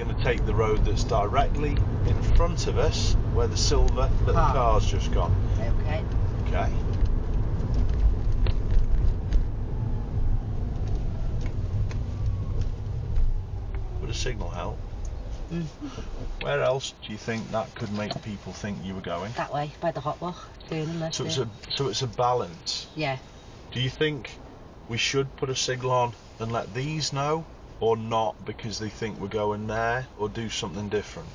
going to take the road that's directly in front of us, where the silver little car's just gone. Okay. Okay. Would a signal help? Where else do you think that could make people think you were going? That way, by the hot walk, turning left. So it's a balance. Yeah. Do you think we should put a signal on and let these know, or not, because they think we're going there, or do something different?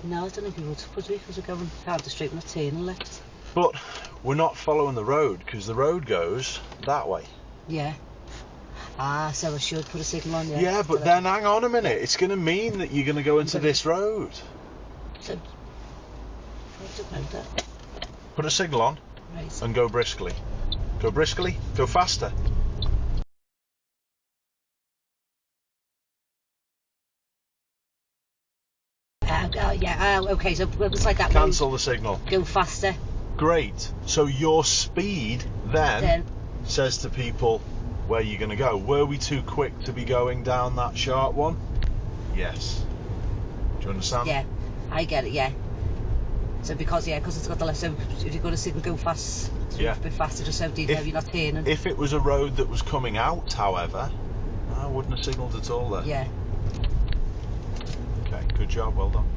No, I don't think we would, because we're going down the street, we're not turning left. But we're not following the road, because the road goes that way. Yeah. So I should put a signal on, yeah. Yeah, but then hang on a minute, it's going to mean that you're going to go into this road. So, put a signal on, right. And go briskly. Go briskly, go faster. Okay, so it's like that. Cancel the signal. Go faster. Great. So your speed then says to people where you're going to go. Were we too quick to be going down that sharp one? Yes. Do you understand? Yeah, I get it, yeah. So because it's got the left, so if you're going to signal, go fast, a bit faster, just so you know you're not turning. If it was a road that was coming out, however, I wouldn't have signalled at all then. Yeah. Okay, good job, well done.